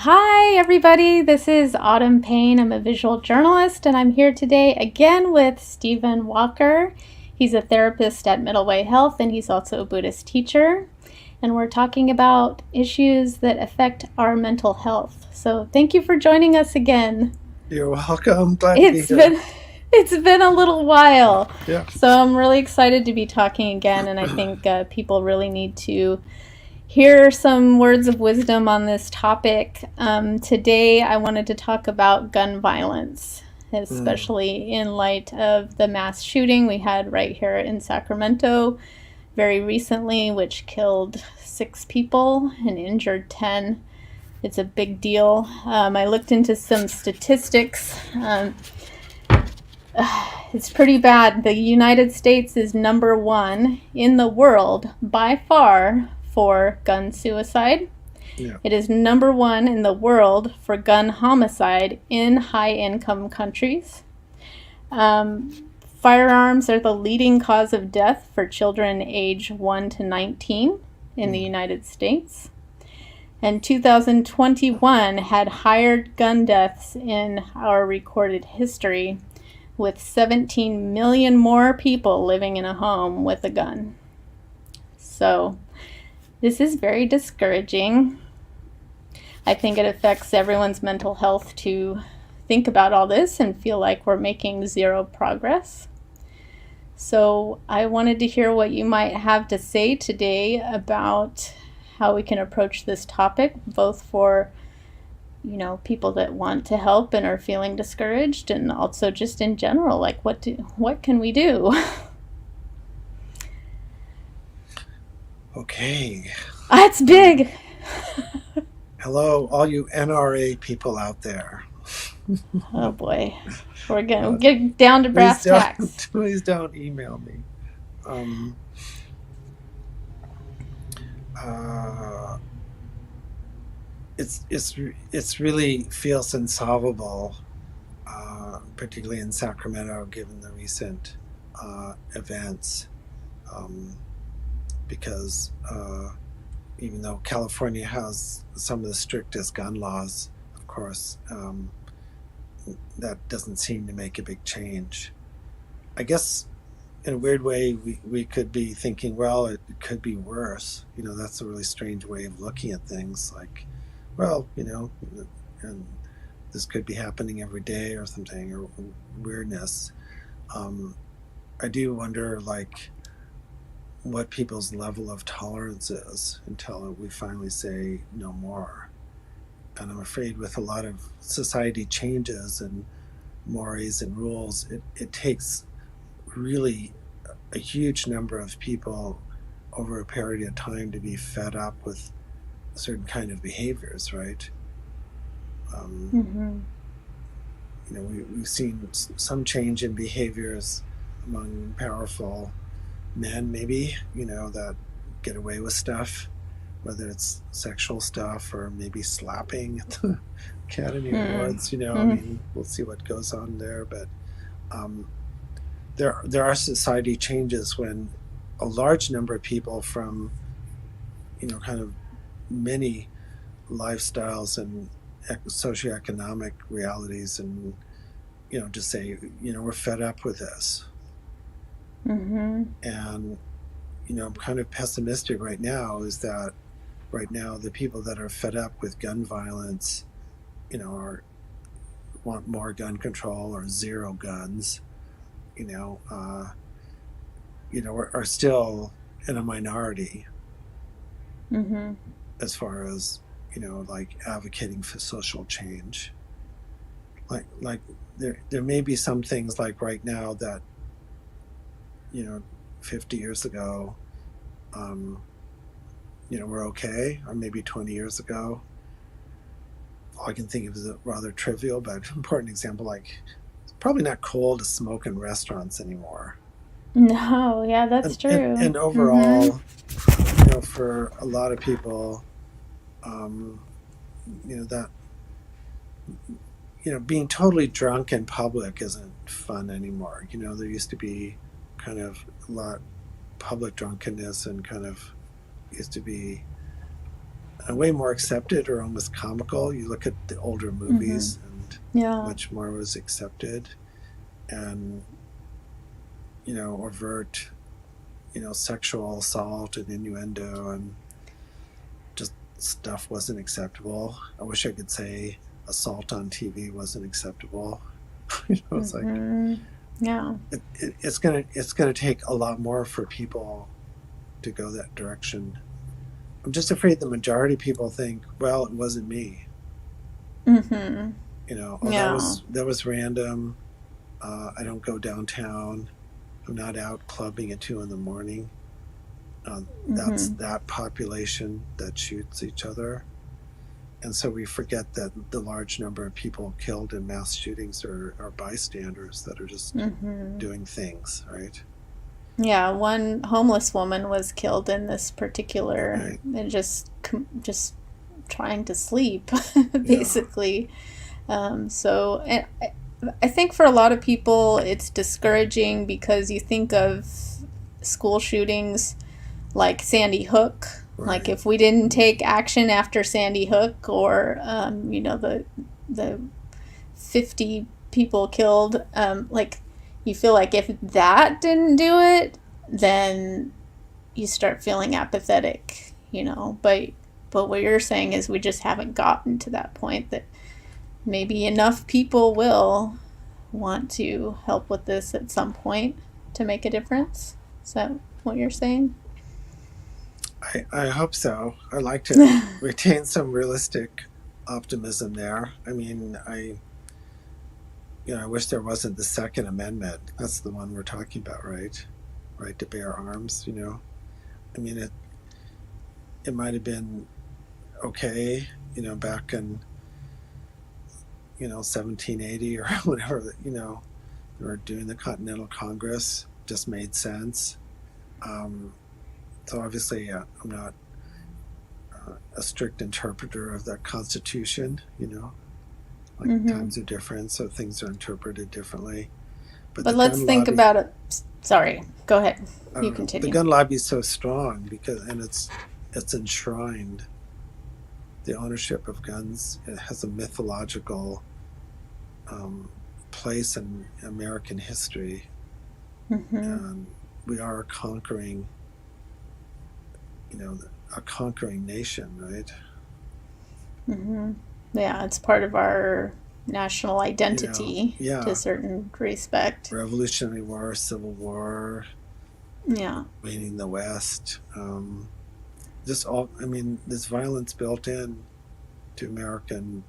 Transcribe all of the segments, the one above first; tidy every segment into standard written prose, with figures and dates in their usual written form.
Hi, everybody. This is Autumn Payne. I'm a visual journalist, and I'm here today again with Stephen Walker. He's a therapist at Middle Way Health, and he's also a Buddhist teacher. And we're talking about issues that affect our mental health. So thank you for joining us again. You're welcome. Glad to be It's here. been it's been a little while. Yeah. So I'm really excited to be talking again, and I think people really need to hear some words of wisdom on this topic. Today, I wanted to talk about gun violence, Mm, especially in light of the mass shooting we had right here in Sacramento very recently, which killed 6 people and injured 10. It's a big deal. I looked into some statistics. It's pretty bad. The United States is number one in the world by far for gun suicide. yeah. It is number one in the world for gun homicide in high income countries. Um, Firearms are the leading cause of death for children age 1 to 19 in the Mm, United States. And 2021 had higher gun deaths in our recorded history, with 17 million more people living in a home with a gun. So, this is very discouraging. I think it affects everyone's mental health to think about all this and feel like we're making zero progress. So, I wanted to hear what you might have to say today about how we can approach this topic, both for people that want to help and are feeling discouraged, and also just in general, like what can we do? okay. That's Um, big. Hello, all you NRA people out there. Oh boy, we're gonna Uh, get down to please brass don't, tacks. please don't email me. Um, uh, it's really feels insolvable, particularly in Sacramento, given the recent events. Um, because even though California has some of the strictest gun laws, of course, that doesn't seem to make a big change. I guess in a weird way, we could be thinking, well, it could be worse. That's a really strange way of looking at things. Like, well, and this could be happening every day or something, or weirdness. Um, I do wonder, like, what people's level of tolerance is until we finally say no more. And I'm afraid with a lot of society changes and mores and rules, it takes really a huge number of people over a period of time to be fed up with certain kind of behaviors, right? Um, Mm-hmm. we've seen some change in behaviors among powerful men, maybe, that get away with stuff, whether it's sexual stuff or maybe slapping at the Academy Awards. I Mm-hmm. mean, we'll see what goes on there, but um, there are society changes when a large number of people from kind of many lifestyles and socioeconomic realities, and just say we're fed up with this, Mm-hmm. and I'm kind of pessimistic right now. Is that right now the people that are fed up with gun violence, are want more gun control or zero guns, you know, uh, are still in a minority Mm-hmm. as far as like advocating for social change. Like there may be some things like right now that you know 50 years ago um, were okay, or maybe 20 years ago. All I can think of is a rather trivial but important example. Like, it's probably not cool to smoke in restaurants anymore. No, yeah, that's And true. Mm-hmm. overall, for a lot of people, um, that being totally drunk in public isn't fun anymore. There used to be kind of a lot public drunkenness, and kind of used to be way more accepted or almost comical. You look at the older Mm-hmm. movies, and Yeah. much more was accepted, and overt, sexual assault and innuendo and just stuff wasn't acceptable. I wish I could say assault on TV wasn't acceptable. It's like Mm-hmm. Yeah. it's gonna take a lot more for people to go that direction. I'm just afraid the majority of people think, well, it wasn't me. Mm-hmm. Oh, that Yeah. was random. I don't go downtown. I'm not out clubbing at 2 in the morning. That's Mm-hmm. that population that shoots each other. And so we forget that the large number of people killed in mass shootings are bystanders that are just Mm-hmm. doing things, right? Yeah, one homeless woman was killed in this particular, Right. and just trying to sleep, Yeah. basically. So, and I think for a lot of people, it's discouraging because you think of school shootings like Sandy Hook. Like Right. if we didn't take action after Sandy Hook, or the 50 people killed, like you feel like if that didn't do it, then you start feeling apathetic, But what you're saying is we just haven't gotten to that point that maybe enough people will want to help with this at some point to make a difference. Is that what you're saying? I hope so. I like to retain some realistic optimism there. I mean, I wish there wasn't the Second Amendment. That's the one we're talking about, right? Right to bear arms. I mean, it might have been okay, back in 1780 or whatever. They were doing the Continental Congress. Just made sense. Um, so obviously, I'm not a strict interpreter of the Constitution. Like Mm-hmm. times are different, so things are interpreted differently. But But the let's gun think lobby, about it. Sorry, go ahead. I You don't know, the continue. gun lobby is so strong and it's enshrined. The ownership of guns, it has a mythological um, place in American history, Mm-hmm. and we are you know, a conquering nation, right? Mm-hmm. Yeah, it's part of our national identity to a Yeah, certain respect. Revolutionary War, Civil War, Yeah. waning the West. Just all, I mean, this violence built in to American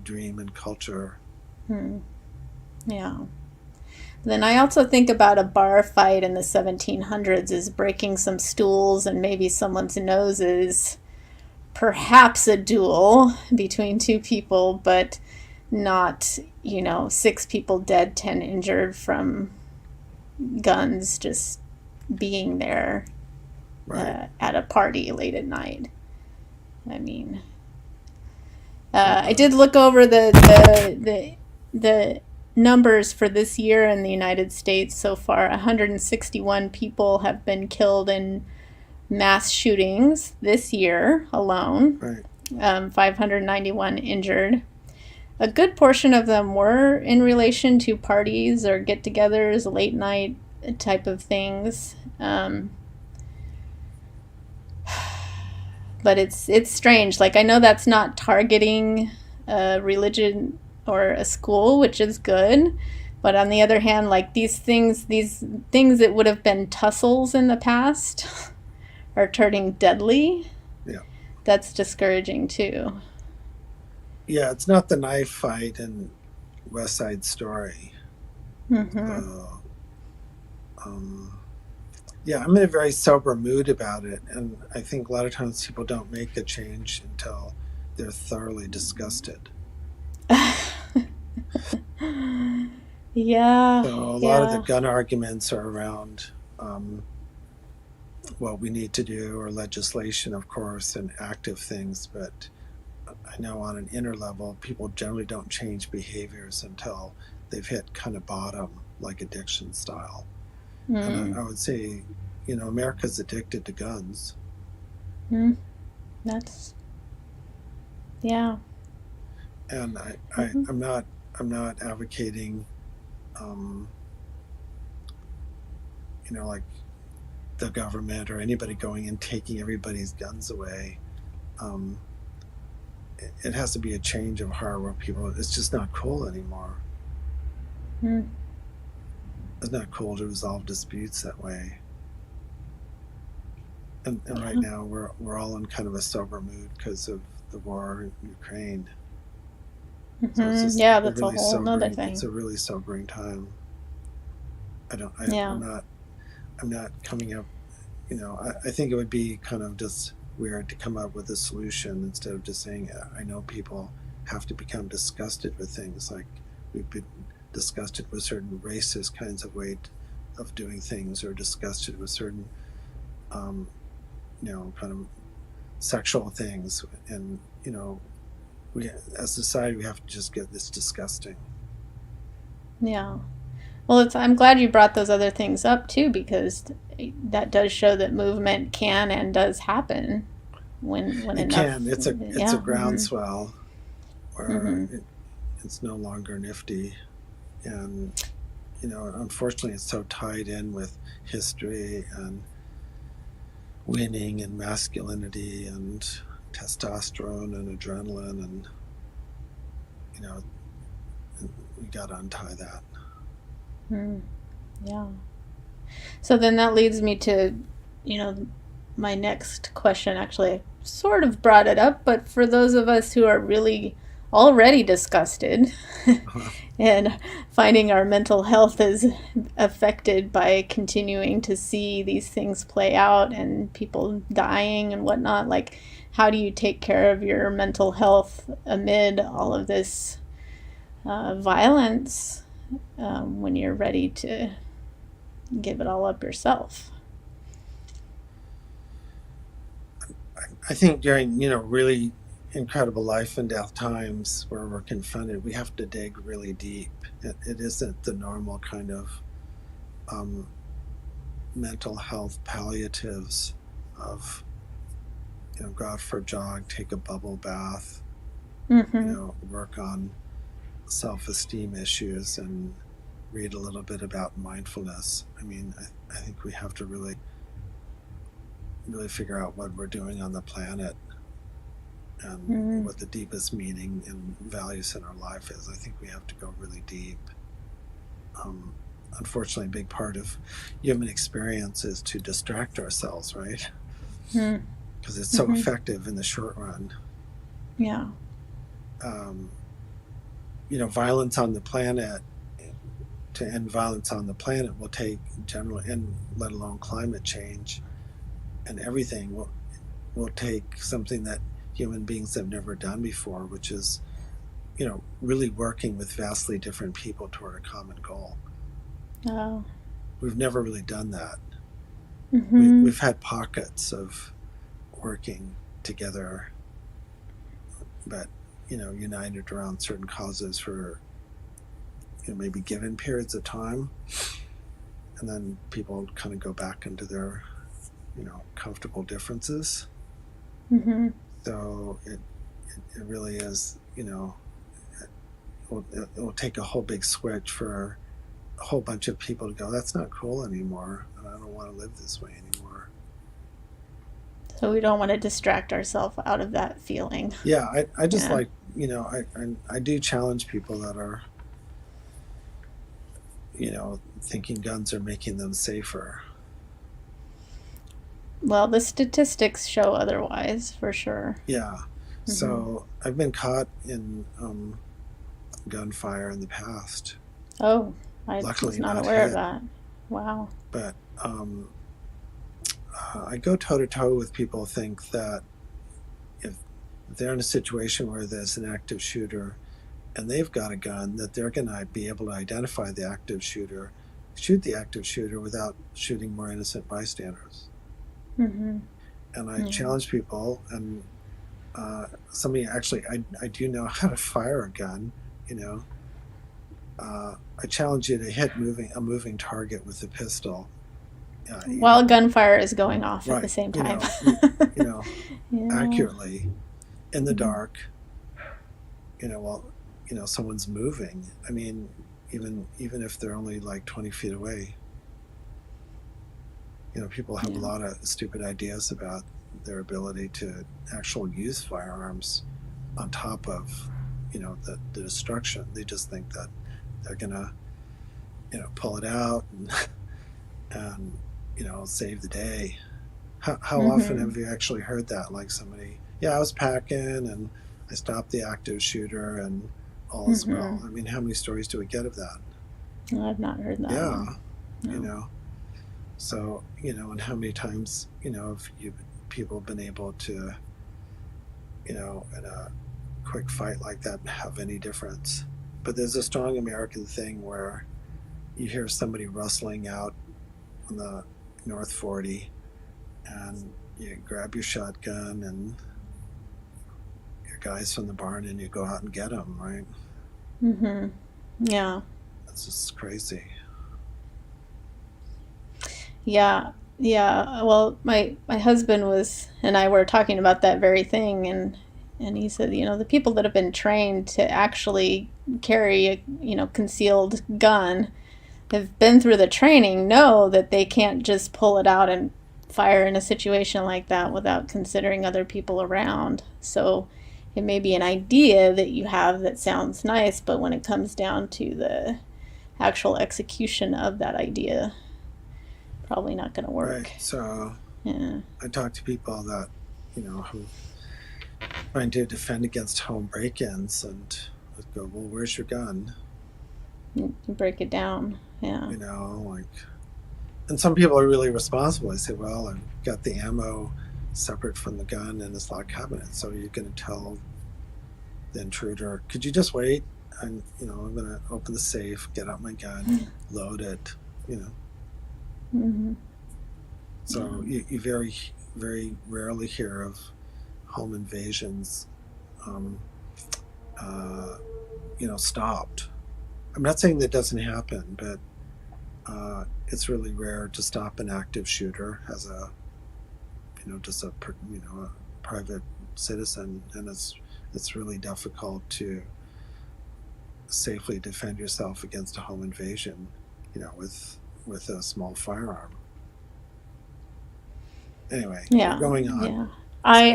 dream and culture. Hmm. Yeah. Then I also think about a bar fight in the 1700s as breaking some stools and maybe someone's noses. Perhaps a duel between two people, but not, six people dead, 10 injured from guns just being there Right. at a party late at night. I mean, I Uh, did look over the numbers for this year in the United States so far. 161 people have been killed in mass shootings this year alone. right. 591 injured. A good portion of them were in relation to parties or get-togethers, late night type of things. But it's strange. Like I know that's not targeting a religion or a school, which is good. But on the other hand, like these things that would have been tussles in the past are turning deadly. Yeah. That's discouraging too. Yeah, it's not the knife fight in West Side Story. Mm-hmm. The um, yeah, I'm in a very sober mood about it, and I think a lot of times people don't make a change until they're thoroughly disgusted. Yeah, So a lot of the yeah. gun arguments are around what we need to do, or legislation, of course, and active things. But I know on an inner level, people generally don't change behaviors until they've hit kind of bottom, like addiction style. And Mm. I would say, America's addicted to guns. Mm. That's Yeah. And Mhm. I'm not advocating, um, like the government or anybody going and taking everybody's guns away. Um, it has to be a change of heart where people, it's just not cool anymore. Mm. It's not cool to resolve disputes that way. And right Yeah. now we're all in kind of a sober mood because of the war in Ukraine. So Yeah, it's a that's a really whole nother sobering, it's thing. a really sobering time. Yeah. I'm not coming up, I think it would be kind of just weird to come up with a solution instead of just saying, I know people have to become disgusted with things like we've been disgusted with certain racist kinds of way of doing things, or disgusted with certain, um, kind of sexual things. And, we, as a society, we have to just get this disgusting. Yeah. Well, I'm glad you brought those other things up too, because that does show that movement can and does happen when It enough. can, it's a Yeah. groundswell where Hmm. it's no longer nifty. And, unfortunately, it's so tied in with history and winning and masculinity and testosterone and adrenaline. And, you know, we got to untie that. Mm. Yeah. So then that leads me to, you know, my next question. Actually, I sort of brought it up, but for those of us who are really already disgusted and finding our mental health is affected by continuing to see these things play out and people dying and whatnot, like, how do you take care of your mental health amid all of this violence when you're ready to give it all up yourself? I think during, really incredible life and death times where we're confronted, we have to dig really deep. It isn't the normal kind of, um, mental health palliatives of, go out for a jog, take a bubble bath, Mm-hmm. work on self-esteem issues, and read a little bit about mindfulness. I mean, I think we have to really figure out what we're doing on the planet and Mm-hmm. what the deepest meaning and values in our life is. I think we have to go really deep. Um, Unfortunately, a big part of human experience is to distract ourselves, right? Because it's so Mm-hmm. effective in the short run. Yeah. Um, Violence on the planet, to end violence on the planet will take generally, and let alone climate change and everything, will take something that human beings have never done before, which is, really working with vastly different people toward a common goal. Oh. We've never really done that. Mm-hmm. We've had pockets of working together, but, united around certain causes for, maybe given periods of time, and then people kind of go back into their, comfortable differences. Mm-hmm. So it really is, it will take a whole big switch for a whole bunch of people to go, that's not cool anymore, and I don't want to live this way anymore. So we don't want to distract ourselves out of that feeling. Yeah, I just Yeah. like, I do challenge people that are, thinking guns are making them safer. Well, the statistics show otherwise, for sure. Yeah. Mm-hmm. So I've been caught in, gunfire in the past. Oh, I was Luckily, not not aware of hit, that. Wow. but, I go toe to toe with people who think that if they're in a situation where there's an active shooter and they've got a gun, that they're going to be able to identify the active shooter, shoot the active shooter without shooting more innocent bystanders. Mm-hmm. And I Yeah. challenge people, and, somebody actually, I do know how to fire a gun, you know. I challenge you to hit a moving target with a pistol. While gunfire is going off at the Right, same time. you know, Yeah. accurately in the Mm-hmm. dark. well, someone's moving. I mean, even if they're only like 20 feet away, people have a Yeah. lot of stupid ideas about their ability to actually use firearms on top of, the destruction. They just think that they're gonna, pull it out and save the day. How often Mm-hmm. have you actually heard that? Like somebody, yeah, I was packing and I stopped the active shooter and all is Mm-hmm. well. I mean, how many stories do we get of that? I've not heard that Yeah, one. you No. know. So, and how many times, have people been able to, in a quick fight like that have any difference? But there's a strong American thing where you hear somebody rustling out on the North 40 and you grab your shotgun and your guys from the barn and you go out and get them, right? Mm-hmm. Yeah. That's just crazy. Yeah. Yeah. Well, my husband was and I were talking about that very thing, and he said, the people that have been trained to actually carry a, concealed gun have been through the training know that they can't just pull it out and fire in a situation like that without considering other people around. So it may be an idea that you have that sounds nice, but when it comes down to the actual execution of that idea, probably not going to Right. work. So Yeah. I talk to people that, who trying to defend against home break-ins and I go, well, where's your gun? You break it down. Yeah. Like, and some people are really responsible. They say, well, I've got the ammo separate from the gun in this locked cabinet. So you're going to tell the intruder, could you just wait? And, I'm going to open the safe, get out my gun, load it, Mm-hmm. So you very, very rarely hear of home invasions, um, stopped. I'm not saying that doesn't happen, but it's really rare to stop an active shooter as a, just a, a private citizen, and it's really difficult to safely defend yourself against a home invasion, with a small firearm. Anyway, we're Yeah. going on. Yeah.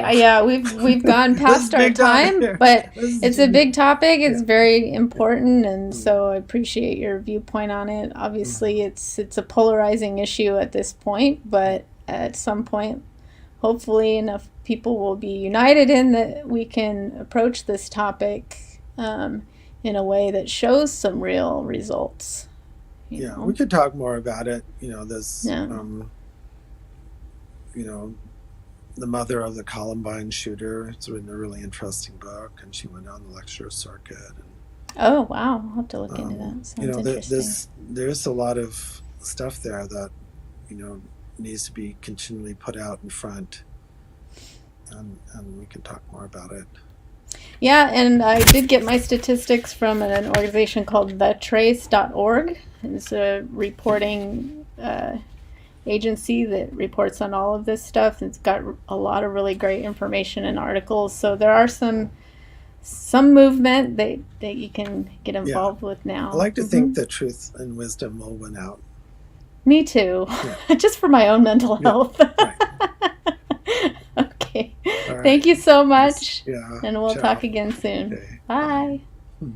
So, Yeah, we've gone this is past our big topic time, here. but This is it's a big topic. yeah, It's very yeah. important, and Mm, so I appreciate your viewpoint on it. mhm. Obviously, it's a polarizing issue at this point, but at some point, hopefully, enough people will be united in that we can approach this topic in a way that shows some real results. You Yeah, we know, could talk more about it. There's, yeah. you know, the mother of the Columbine shooter. It's written a really interesting book, and she went on the lecture circuit. Oh wow, I'll have to look into And that. Sounds interesting. there's a lot of stuff there that needs to be continually put out in front, and we can talk more about it. Yeah, and I did get my statistics from an organization called thetrace.org. It's a reporting agency that reports on all of this stuff. It's got a lot of really great information and articles. So there are some movement that you can get Yeah, involved with I now. like to think that truth and wisdom will win out. Me too. Yeah, Just for my own mental yeah, health. right. Okay. All right. Thank you so Thanks. much, Yeah. and we'll talk Ciao. again soon. Okay. Bye. Bye. Hmm.